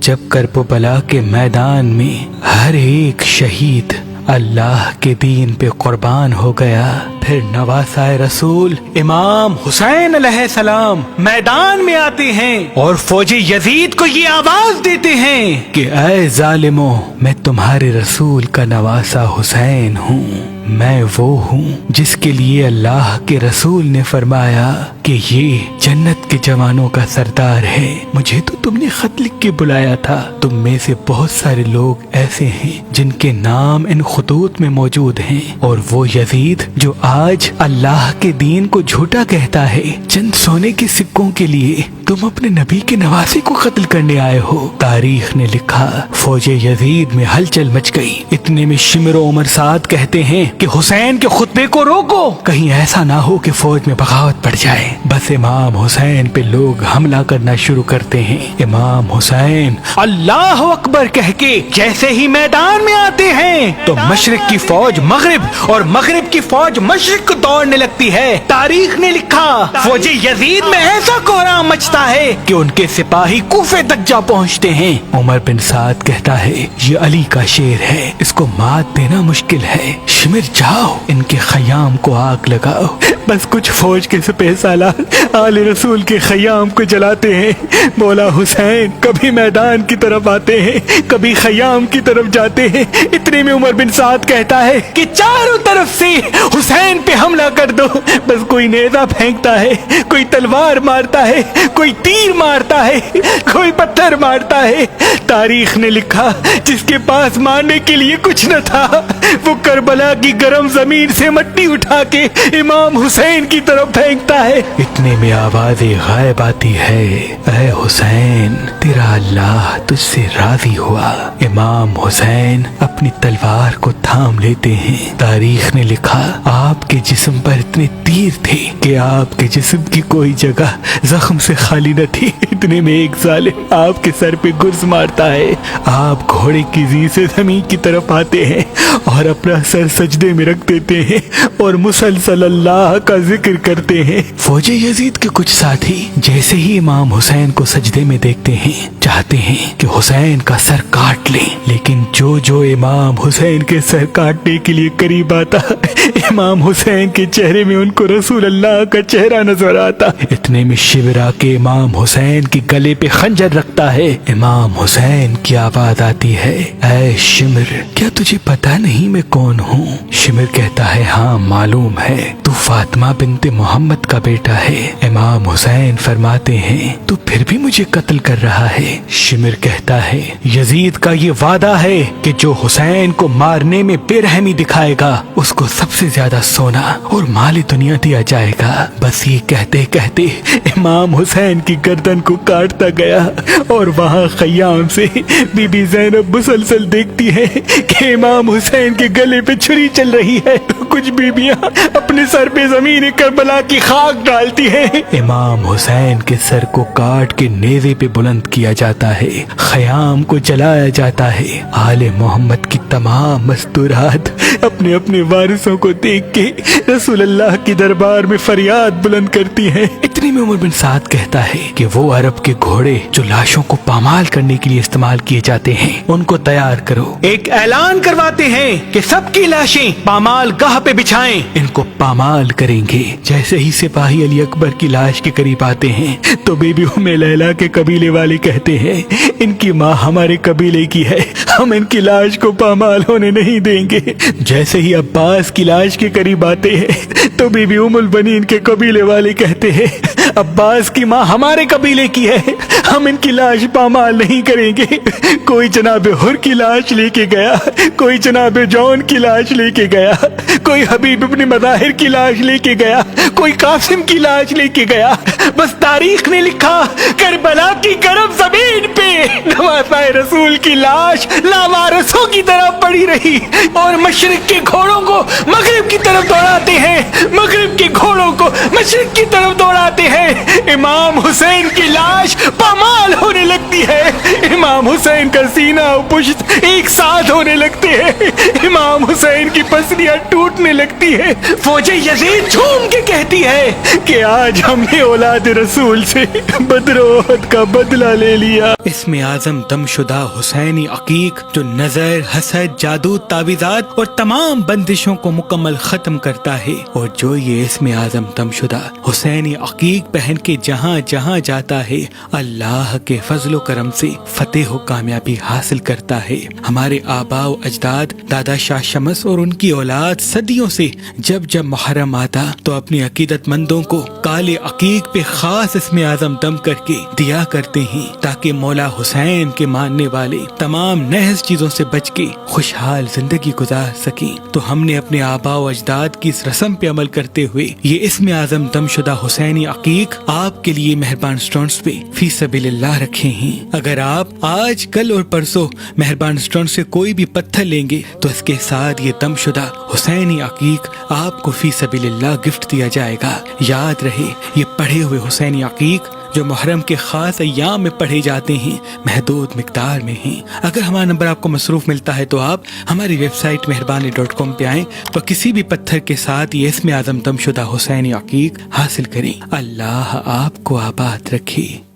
جب کربلا کے میدان میں ہر ایک شہید اللہ کے دین پہ قربان ہو گیا، پھر نواسہ رسول امام حسین علیہ السلام میدان میں آتے ہیں اور فوج یزید کو یہ آواز دیتے ہیں کہ اے ظالموں، میں تمہارے رسول کا نواسہ حسین ہوں، میں وہ ہوں جس کے لیے اللہ کے رسول نے فرمایا کہ یہ جنت کے جوانوں کا سردار ہے۔ مجھے تو تم نے خط لکھ کے بلایا تھا، تم میں سے بہت سارے لوگ ایسے ہیں جن کے نام ان خطوط میں موجود ہیں، اور وہ یزید جو آج اللہ کے دین کو جھوٹا کہتا ہے، چند سونے کے سکوں کے لیے تم اپنے نبی کے نواسے کو قتل کرنے آئے ہو۔ تاریخ نے لکھا فوج یزید میں ہلچل مچ گئی۔ اتنے میں شمر و عمر سعد کہتے ہیں کہ حسین کے خطبے کو روکو، کہیں ایسا نہ ہو کہ فوج میں بغاوت پڑ جائے۔ بس امام حسین پہ لوگ حملہ کرنا شروع کرتے ہیں۔ امام حسین اللہ اکبر کہہ کے جیسے ہی میدان میں آتے ہیں تو مشرق کی فوج مغرب اور مغرب کی فوج مشرق کو دوڑنے لگتی ہے۔ تاریخ نے لکھا فوج یزید میں ایسا کوہرام مچتا ہے کہ ان کے سپاہی کوفے تک جا پہنچتے ہیں۔ عمر بن سعد کہتا ہے یہ علی کا شیر ہے، اس کو مات دینا مشکل ہے، شمر جاؤ ان کے خیام کو آگ لگاؤ۔ بس کچھ فوج کے سپہ سالار آل رسول کے خیام کو جلاتے ہیں۔ مولا حسین کبھی میدان کی طرف آتے ہیں، کبھی خیام کی طرف جاتے ہیں۔ اتنے میں عمر بن سعد کہتا ہے کہ چاروں طرف سے حسین پہ حملہ کر دو۔ بس کوئی نیزہ پھینکتا ہے، کوئی تلوار مارتا ہے، کوئی تیر مارتا ہے، کوئی پتھر مارتا ہے۔ تاریخ نے لکھا جس کے پاس مارنے کے لیے کچھ نہ تھا، وہ کربلا کی گرم زمین سے مٹی اٹھا کے امام حسین کی طرف پھینکتا ہے۔ اتنے میں آواز غائب آتی ہے، اے حسین تیرا اللہ تجھ سے راضی ہوا۔ امام حسین اپنی تلوار کو تھام لیتے ہیں۔ تاریخ نے لکھا آپ کے جسم پر اتنے تیر تھے کہ آپ کے جسم کی کوئی جگہ زخم سے خالی نہ تھی۔ اتنے میں ایک ظالم آپ کے سر پہ گرز مارتا ہے، آپ گھوڑے کی زی سے زمین کی طرف آتے ہیں اور اپنا سر سجدے میں رکھ دیتے ہیں اور مسلسل اللہ کا ذکر کرتے ہیں۔ فوج یزید کے کچھ ساتھی جیسے ہی امام حسین کو سجدے میں دیکھتے ہیں چاہتے ہیں کہ حسین کا سر کاٹ لیں، لیکن جو امام حسین کے سر کاٹنے کے لیے قریب آتا، امام حسین کے چہرے میں ان کو رسول اللہ کا چہرہ نظر آتا۔ اتنے میں شمر آ کے امام حسین کے گلے پہ خنجر رکھتا ہے۔ امام حسین کی آواز آتی ہے، اے شمر کیا تجھے پتا نہیں میں کون ہوں؟ شمر کہتا ہے ہاں معلوم ہے، تو فاطمہ بنت محمد کا بیٹا ہے۔ امام حسین فرماتے ہیں تو پھر بھی مجھے قتل کر رہا ہے۔ شمر کہتا ہے یزید کا یہ وعدہ ہے کہ جو حسین کو مارنے میں بے رحمی دکھائے گا اس کو سب سے زیادہ سونا اور مال دنیا دیا جائے گا۔ بس یہ کہتے کہتے امام حسین کی گردن کو کاٹتا گیا، اور وہاں خیام سے بی بی زینب مسلسل دیکھتی ہے کہ امام حسین کے گلے پہ چھری چل رہی ہے۔ کچھ بیبیاں اپنے سر پہ زمین کربلا کی خاک ڈالتی ہیں۔ امام حسین کے سر کو کاٹ کے نیزے پہ بلند کیا جاتا ہے، خیام کو جلایا جاتا ہے۔ آل محمد کی تمام مستورات اپنے اپنے وارثوں کو دیکھ کے رسول اللہ کی دربار میں فریاد بلند کرتی ہیں۔ اتنے میں عمر بن سعد کہتا ہے کہ وہ عرب کے گھوڑے جو لاشوں کو پامال کرنے کے لیے استعمال کیے جاتے ہیں ان کو تیار کرو۔ ایک اعلان کرواتے ہیں کہ سب کی لاشیں پامال گاہ پہ بچھائیں، ان کو پامال کریں گے۔ جیسے ہی سپاہی علی اکبر کی لاش کے قریب آتے ہیں تو بی بی ام لیلا کے قبیلے والے کہتے ہیں ان کی ماں ہمارے قبیلے کی ہے، ہم ان کی لاش کو پامال ہونے نہیں دیں گے۔ جیسے ہی عباس کی لاش کے قریب آتے ہیں تو بی بی ام البنین کے قبیلے والے کہتے ہیں عباس کی ماں ہمارے قبیلے کی ہے، ہم ان کی لاش پامال نہیں کریں گے۔ کوئی جناب حر کی لاش لے کے گیا، کوئی جناب جون کی لاش لے کے گیا، کوئی حبیب ابن مظاہر کی لاش لے کے گیا، کوئی قاسم کی لاش لے کے گیا۔ بس تاریخ نے لکھا کربلا کی گرم زمین پہ نواسہ رسول کی لاش لاوارثوں کی طرح پڑی رہی، اور مشرق کے گھوڑوں کو مغرب کی طرف دوڑاتے ہیں، مغرب کے گھوڑوں کو مشرق کی طرف دوڑاتے ہیں۔ امام حسین کی لاش پامال ہونے لگتی ہے، امام حسین کا سینہ و پشت ایک ساتھ ہونے لگتے ہیں، امام حسین کی پسلیاں ٹوٹنے لگتی ہے۔ فوج یزید جھوم کے کہتی ہے کہ آج ہم نے اولاد رسول سے بدر و احد کا بدلہ لے لیا۔ اسم اعظم دم شدہ حسینی عقیق جو نظر، حسد، جادو، تعویذات اور تمام بندشوں کو مکمل ختم کرتا ہے، اور جو یہ اسم اعظم دم شدہ حسینی عقیق پہن کے جہاں جہاں جاتا ہے اللہ کے فضل و کرم سے فتح و کامیابی حاصل کرتا ہے۔ ہمارے آباء و اجداد دادا شاہ شمس اور ان کی اولاد صدیوں سے جب جب محرم آتا تو اپنی عقیدت مندوں کو کالے عقیق پہ خاص اسم اعظم دم کر کے دیا کرتے ہیں تاکہ مولا حسین کے ماننے والے تمام نحس چیزوں سے بچ کے خوشحال زندگی گزار سکیں۔ تو ہم نے اپنے آباء و اجداد کی اس رسم پہ عمل کرتے ہوئے یہ اسم اعظم دم شدہ حسینی عقیق آپ کے لیے مہربان اسٹونز پہ فی سبیل اللہ رکھے ہیں۔ اگر آپ آج، کل اور پرسوں مہربان اسٹون سے کوئی بھی پتھر لیں گے تو اس کے ساتھ یہ دم شدہ حسینی عقیق آپ کو فی سبیل اللہ گفٹ دیا جائے گا۔ یاد رہے یہ پڑھے ہوئے حسینی عقیق جو محرم کے خاص ایام میں پڑھے جاتے ہیں محدود مقدار میں ہیں۔ اگر ہمارا نمبر آپ کو مصروف ملتا ہے تو آپ ہماری ویب سائٹ مہربانی.com پہ آئیں تو کسی بھی پتھر کے ساتھ یہ اسم اعظم دم شدہ حسینی عقیق حاصل کریں۔ اللہ آپ کو آباد رکھے۔